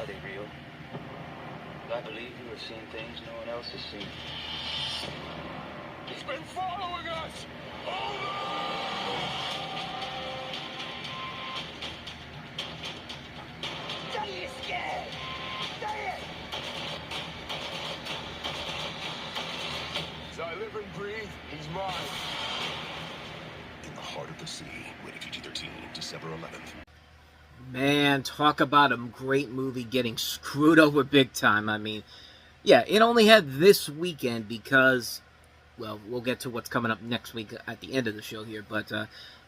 Are they real? I believe you are seeing things no one else has seen. He's been following us! Don't you scared? Say it! As I live and breathe, he's mine. In the Heart of the Sea, rated PG-13, December 11th. Man, talk about a great movie getting screwed over big time. I mean, yeah, it only had this weekend because, well, we'll get to what's coming up next week at the end of the show here, but,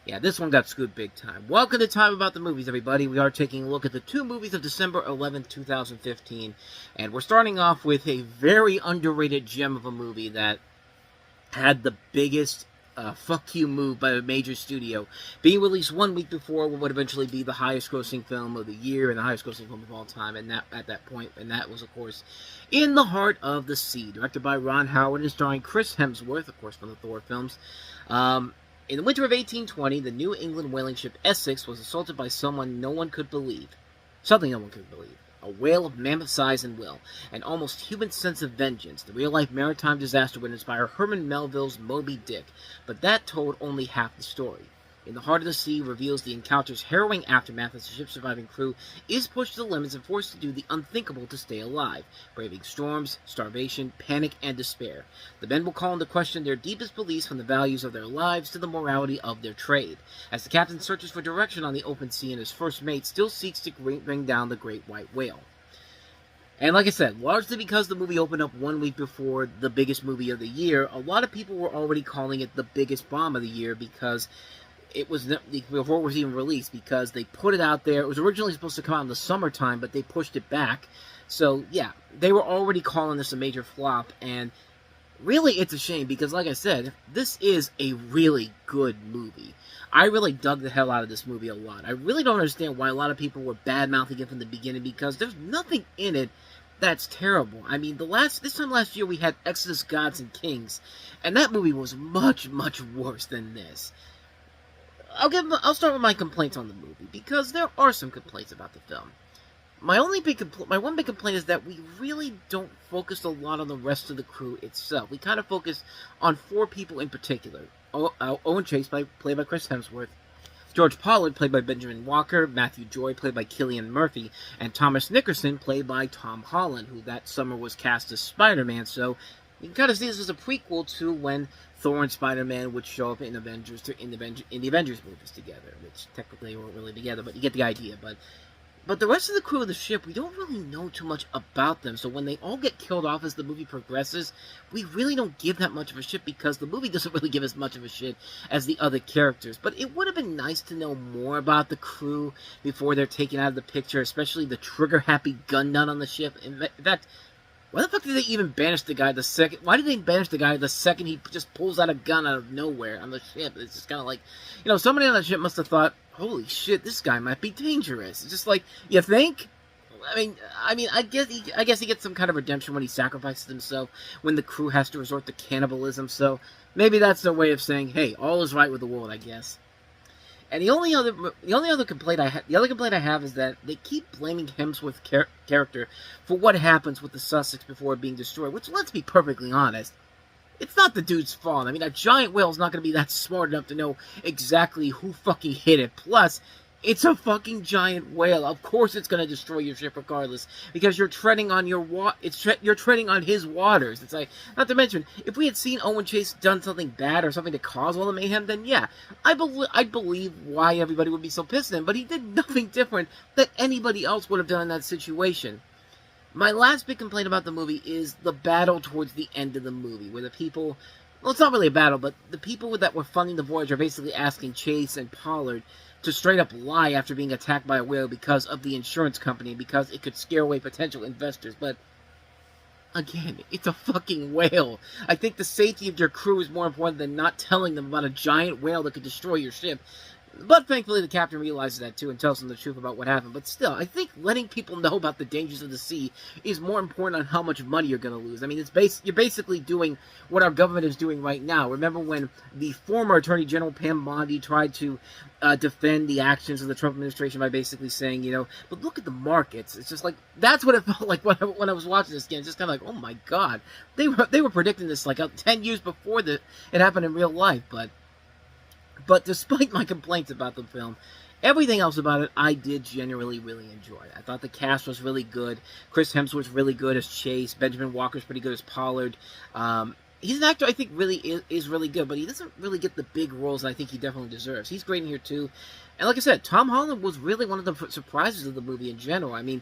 yeah, this one got screwed big time. Welcome to Time About the Movies, everybody. We are taking a look at the two movies of December 11th, 2015, and we're starting off with a very underrated gem of a movie that had the biggest fuck you move by a major studio, being released 1 week before what would eventually be the highest grossing film of the year and the highest grossing film of all time, and that at that point, and that was, of course, In the Heart of the Sea, directed by Ron Howard and starring Chris Hemsworth, of course, from the Thor films. In the winter of 1820, the New England whaling ship Essex was assaulted by someone no one could believe. Something no one could believe. A whale of mammoth size and will, an almost human sense of vengeance. The real-life maritime disaster would inspire Herman Melville's Moby Dick, but that told only half the story. In the Heart of the Sea reveals the encounter's harrowing aftermath as the ship's surviving crew is pushed to the limits and forced to do the unthinkable to stay alive, braving storms, starvation, panic, and despair. The men will call into question their deepest beliefs, from the values of their lives to the morality of their trade, as the captain searches for direction on the open sea and his first mate still seeks to bring down the great white whale. And like I said, largely because the movie opened up 1 week before the biggest movie of the year, a lot of people were already calling it the biggest bomb of the year because it was before it was even released, because they put it out there. It was originally supposed to come out in the summertime, but they pushed it back. So yeah, they were already calling this a major flop, and really it's a shame because, like I said, this is a really good movie. I really dug the hell out of this movie a lot. I really don't understand why a lot of people were bad-mouthing it from the beginning, because there's nothing in it that's terrible. I mean, this time last year we had Exodus Gods and Kings, and that movie was much, much worse than this. I'll start with my complaints on the movie, because there are some complaints about the film. My one big complaint is that we really don't focus a lot on the rest of the crew itself. We kind of focus on four people in particular. Owen Chase, played by Chris Hemsworth, George Pollard, played by Benjamin Walker, Matthew Joy, played by Cillian Murphy, and Thomas Nickerson, played by Tom Holland, who that summer was cast as Spider-Man. So you can kind of see this as a prequel to when Thor and Spider-Man would show up in the Avengers movies together, which technically they weren't really together, but you get the idea. But the rest of the crew of the ship, we don't really know too much about them, so when they all get killed off as the movie progresses, we really don't give that much of a shit, because the movie doesn't really give as much of a shit as the other characters. But it would have been nice to know more about the crew before they're taken out of the picture, especially the trigger-happy gun nut on the ship. In fact, why the fuck did they even banish the guy the second... Why did they banish the guy the second he just pulls out a gun out of nowhere on the ship? It's just kind of like, somebody on that ship must have thought, holy shit, this guy might be dangerous. It's just like, you think? I mean, I guess he gets some kind of redemption when he sacrifices himself, when the crew has to resort to cannibalism, so maybe that's their way of saying, hey, all is right with the world, I guess. And the other complaint I have is that they keep blaming Hemsworth's character for what happens with the Sussex before being destroyed, which, let's be perfectly honest, it's not the dude's fault. I mean, a giant whale's not going to be that smart enough to know exactly who fucking hit it. Plus, it's a fucking giant whale. Of course it's going to destroy your ship regardless, because you're treading on you're treading on his waters. It's like, not to mention, if we had seen Owen Chase done something bad or something to cause all the mayhem, then yeah, I'd believe why everybody would be so pissed at him, but he did nothing different that anybody else would have done in that situation. My last big complaint about the movie is the battle towards the end of the movie, where the people, well, it's not really a battle, but the people that were funding the voyage are basically asking Chase and Pollard to straight up lie after being attacked by a whale because of the insurance company, because it could scare away potential investors. But again, it's a fucking whale. I think the safety of your crew is more important than not telling them about a giant whale that could destroy your ship. But thankfully, the captain realizes that too and tells them the truth about what happened. But still, I think letting people know about the dangers of the sea is more important on how much money you're going to lose. I mean, you're basically doing what our government is doing right now. Remember when the former Attorney General Pam Bondi tried to defend the actions of the Trump administration by basically saying, but look at the markets. It's just like, that's what it felt like when I was watching this game. It's just kind of like, oh my God, they were predicting this like 10 years before it happened in real life. But despite my complaints about the film, everything else about it I did generally really enjoy. I thought the cast was really good. Chris Hemsworth's really good as Chase. Benjamin Walker's pretty good as Pollard. He's an actor I think really is really good, but he doesn't really get the big roles that I think he definitely deserves. He's great in here too. And like I said, Tom Holland was really one of the surprises of the movie in general. I mean,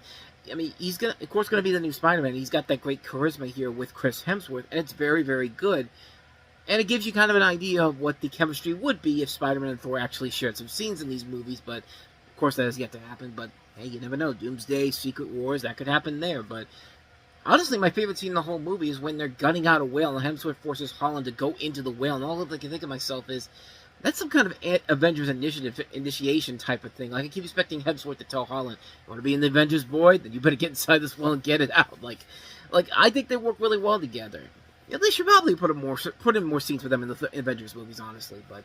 he's going to be the new Spider-Man. He's got that great charisma here with Chris Hemsworth, and it's very, very good. And it gives you kind of an idea of what the chemistry would be if Spider-Man and Thor actually shared some scenes in these movies, but of course that has yet to happen. But hey, you never know. Doomsday, Secret Wars, that could happen there. But honestly, my favorite scene in the whole movie is when they're gunning out a whale and Hemsworth forces Holland to go into the whale, and all I can think of myself is, that's some kind of Avengers initiation type of thing. Like, I keep expecting Hemsworth to tell Holland, you want to be in the Avengers, boy? Then you better get inside this whale and get it out. Like I think they work really well together. They should probably put in more scenes with them in the Avengers movies, honestly. But,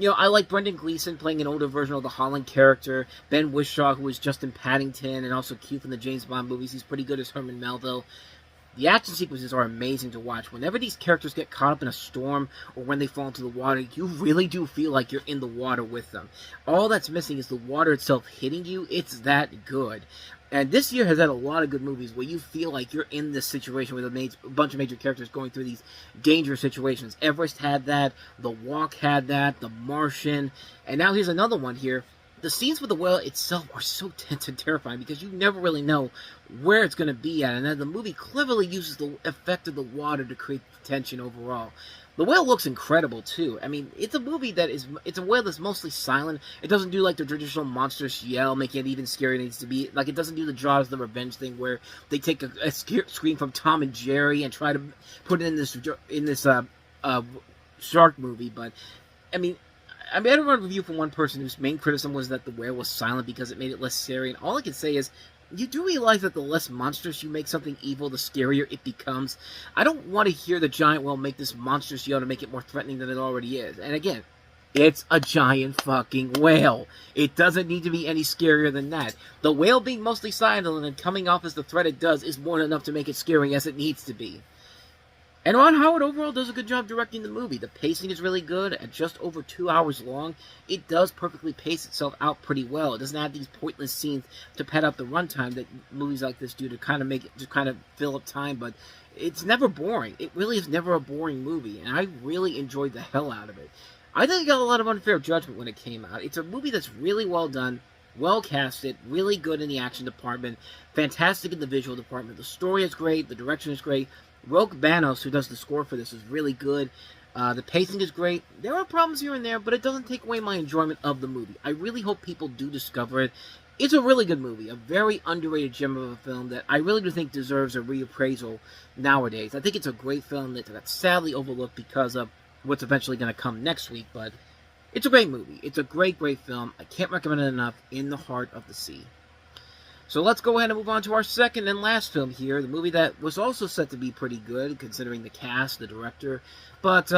I like Brendan Gleeson playing an older version of the Holland character. Ben Whishaw, who was just in Paddington and also cute from the James Bond movies. He's pretty good as Herman Melville. The action sequences are amazing to watch. Whenever these characters get caught up in a storm or when they fall into the water, you really do feel like you're in the water with them. All that's missing is the water itself hitting you. It's that good. And this year has had a lot of good movies where you feel like you're in this situation with a bunch of major characters going through these dangerous situations. Everest had that, The Walk had that, The Martian, and now here's another one here. The scenes with the whale itself are so tense and terrifying because you never really know where it's going to be at, and then the movie cleverly uses the effect of the water to create tension overall. The whale looks incredible, too. I mean, it's a movie it's a whale that's mostly silent. It doesn't do, like, the traditional monstrous yell, making it even scarier than it needs to be. Like, it doesn't do the Jaws the Revenge thing where they take a scream from Tom and Jerry and try to put it in this shark movie. But, I mean, I read a review from one person whose main criticism was that the whale was silent because it made it less scary. And all I can say is, you do realize that the less monstrous you make something evil, the scarier it becomes. I don't want to hear the giant whale make this monstrous yell to make it more threatening than it already is. And again, it's a giant fucking whale. It doesn't need to be any scarier than that. The whale being mostly silent and coming off as the threat it does is more than enough to make it scary as it needs to be. And Ron Howard overall does a good job directing the movie. The pacing is really good. At just over 2 hours long, it does perfectly pace itself out pretty well. It doesn't have these pointless scenes to pad out the runtime that movies like this do to kind of fill up time, but it's never boring. It really is never a boring movie, and I really enjoyed the hell out of it. I think it got a lot of unfair judgment when it came out. It's a movie that's really well done, well casted, really good in the action department, fantastic in the visual department. The story is great, the direction is great. Roque Banos, who does the score for this, is really good. The pacing is great. There are problems here and there, but it doesn't take away my enjoyment of the movie. I really hope people do discover it. It's a really good movie, a very underrated gem of a film that I really do think deserves a reappraisal nowadays. I think it's a great film that's sadly overlooked because of what's eventually going to come next week, but it's a great movie. It's a great, great film. I can't recommend it enough. In the Heart of the Sea. So let's go ahead and move on to our second and last film here, the movie that was also set to be pretty good, considering the cast, the director, but,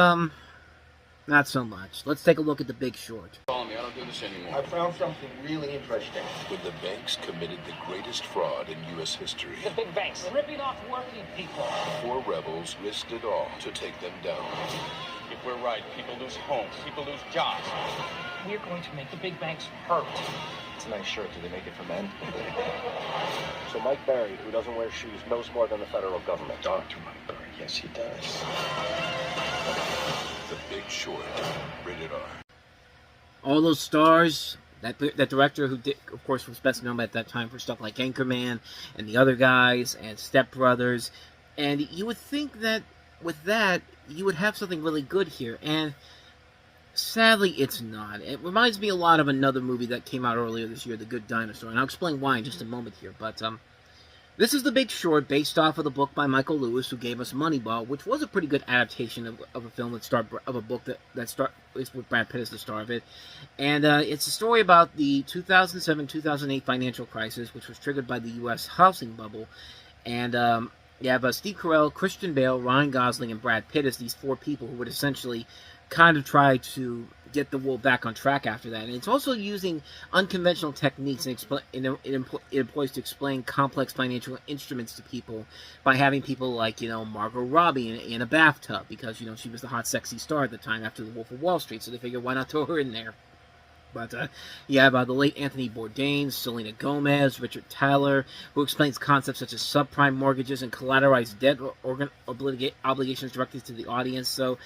not so much. Let's take a look at The Big Short. Follow me, I don't do this anymore. I found something really interesting. When the banks committed the greatest fraud in U.S. history, The big banks. They're ripping off working people. 4 rebels risked it all to take them down. If we're right, people lose homes, people lose jobs. We're going to make the big banks hurt. It's a nice shirt. Do they make it for men? So Mike Berry, who doesn't wear shoes, knows more than the federal government. Dr. Mike Berry, yes he does. The Big Short, rated R. All those stars, that director who did, of course, was best known at that time for stuff like Anchorman and The Other Guys and Step Brothers, and you would think that with that, you would have something really good here, and sadly, it's not. It reminds me a lot of another movie that came out earlier this year, The Good Dinosaur, and I'll explain why in just a moment here. But This is The Big Short, based off of the book by Michael Lewis, who gave us Moneyball, which was a pretty good adaptation of a film of a book with Brad Pitt as the star of it. And it's a story about the 2007-2008 financial crisis, which was triggered by the U.S. housing bubble. And you have Steve Carell, Christian Bale, Ryan Gosling, and Brad Pitt as these four people who would essentially kind of try to get the world back on track after that. And it's also using unconventional techniques and it employs to explain complex financial instruments to people by having people like, Margot Robbie in a bathtub, because, she was the hot, sexy star at the time after The Wolf of Wall Street, so they figured, why not throw her in there? But you have the late Anthony Bourdain, Selena Gomez, Richard Thaler, who explains concepts such as subprime mortgages and collateralized debt obligations directly to the audience. So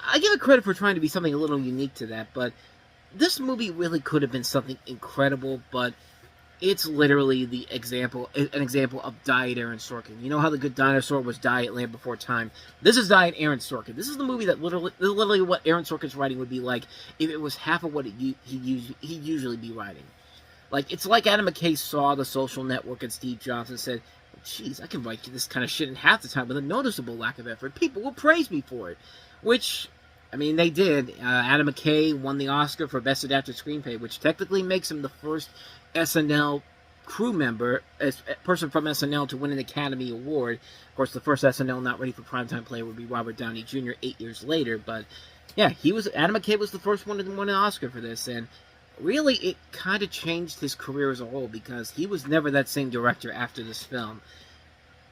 I give it credit for trying to be something a little unique to that, but this movie really could have been something incredible, but it's literally an example of Diet Aaron Sorkin. You know how The Good Dinosaur was Diet Land Before Time? This is Diet Aaron Sorkin. This is the movie that literally what Aaron Sorkin's writing would be like if it was half of what he'd usually be writing. Like, it's like Adam McKay saw The Social Network and Steve Jobs and said, geez, I can write this kind of shit in half the time with a noticeable lack of effort. People will praise me for it. Which, I mean, they did. Adam McKay won the Oscar for Best Adapted Screenplay, which technically makes him the first SNL crew member, a person from SNL, to win an Academy Award. Of course, the first SNL not ready for primetime play would be Robert Downey Jr. 8 years later. But, yeah, Adam McKay was the first one to win an Oscar for this. And really, it kind of changed his career as a whole, because he was never that same director after this film.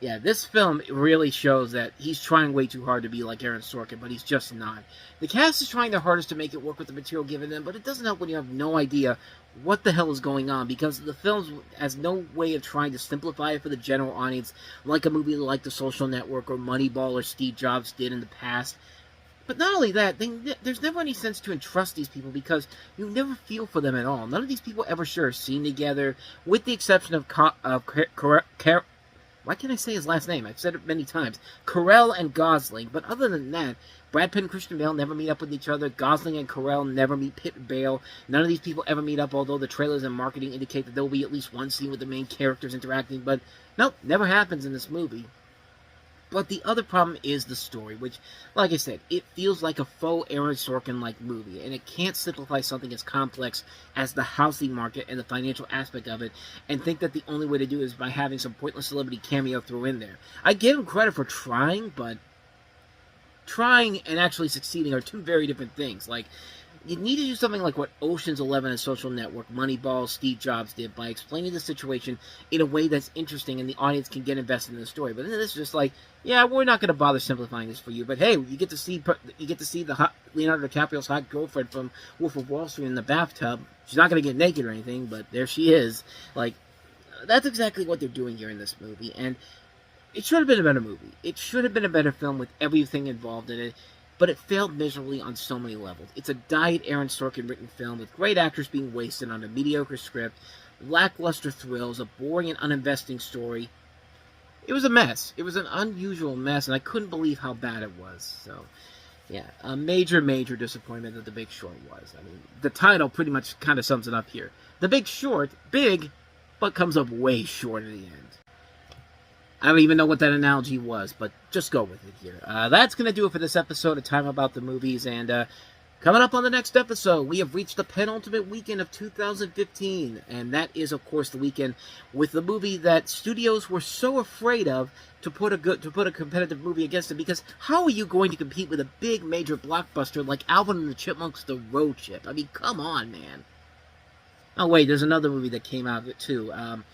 Yeah, this film really shows that he's trying way too hard to be like Aaron Sorkin, but he's just not. The cast is trying their hardest to make it work with the material given them, but it doesn't help when you have no idea what the hell is going on, because the film has no way of trying to simplify it for the general audience, like a movie like The Social Network or Moneyball or Steve Jobs did in the past. But not only that, there's never any sense to entrust these people, because you never feel for them at all. None of these people ever share a scene together, with the exception of why can't I say his last name? I've said it many times. Carell and Gosling. But other than that, Brad Pitt and Christian Bale never meet up with each other. Gosling and Carell never meet Pitt and Bale. None of these people ever meet up, although the trailers and marketing indicate that there will be at least one scene with the main characters interacting. But nope, never happens in this movie. But the other problem is the story, which, like I said, it feels like a faux Aaron Sorkin-like movie, and it can't simplify something as complex as the housing market and the financial aspect of it, and think that the only way to do it is by having some pointless celebrity cameo thrown in there. I give him credit for trying, but trying and actually succeeding are two very different things. Like, you need to do something like what Ocean's 11 and Social Network, Moneyball, Steve Jobs did, by explaining the situation in a way that's interesting and the audience can get invested in the story. But then this is just like, yeah, we're not going to bother simplifying this for you. But hey, you get to see the Leonardo DiCaprio's hot girlfriend from Wolf of Wall Street in the bathtub. She's not going to get naked or anything, but there she is. Like, that's exactly what they're doing here in this movie. And it should have been a better movie. It should have been a better film with everything involved in it. But it failed miserably on so many levels. It's a Diet Aaron Sorkin written film with great actors being wasted on a mediocre script, lackluster thrills, a boring and uninvesting story. It was a mess. It was an unusual mess, and I couldn't believe how bad it was. So, yeah, a major, major disappointment that The Big Short was. I mean, the title pretty much kind of sums it up here. The Big Short, big, but comes up way short at the end. I don't even know what that analogy was, but just go with it here. That's going to do it for this episode of Time About the Movies, and coming up on the next episode, we have reached the penultimate weekend of 2015, and that is, of course, the weekend with the movie that studios were so afraid of to put a competitive movie against it, because how are you going to compete with a big major blockbuster like Alvin and the Chipmunks: The Road Trip? I mean, come on, man. Oh, wait, there's another movie that came out of it, too. Alvin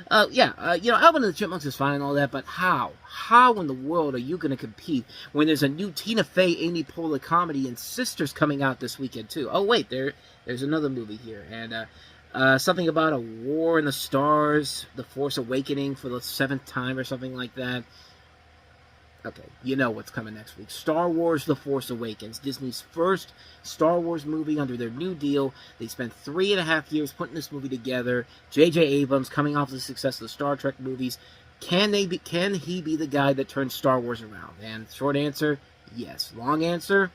and the Chipmunks is fine and all that, but how? How in the world are you going to compete when there's a new Tina Fey, Amy Poehler comedy and Sisters coming out this weekend, too? Oh, wait, there's another movie here, and something about a war in the stars, The Force Awakening for the 7th time or something like that. Okay, you know what's coming next week. Star Wars: The Force Awakens, Disney's first Star Wars movie under their new deal. They spent 3.5 years putting this movie together. J.J. Abrams, coming off the success of the Star Trek movies, can he be the guy that turns Star Wars around? And short answer, yes. Long answer,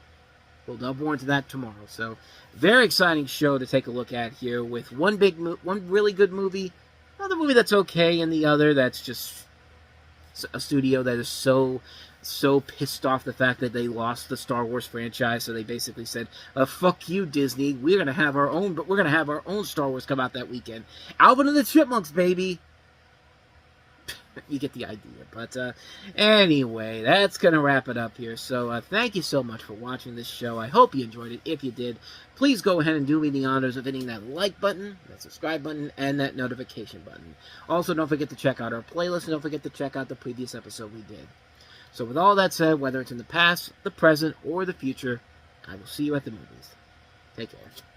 we'll delve more into that tomorrow. So, very exciting show to take a look at here with one really good movie another movie that's okay, and the other that's just a studio that is so pissed off the fact that they lost the Star Wars franchise, so they basically said, "Fuck you, Disney. We're gonna have our own Star Wars come out that weekend. Alvin and the Chipmunks, baby." You get the idea. But anyway, that's going to wrap it up here. So thank you so much for watching this show. I hope you enjoyed it. If you did, please go ahead and do me the honors of hitting that like button, that subscribe button, and that notification button. Also, don't forget to check out our playlist, and don't forget to check out the previous episode we did. So with all that said, whether it's in the past, the present, or the future, I will see you at the movies. Take care.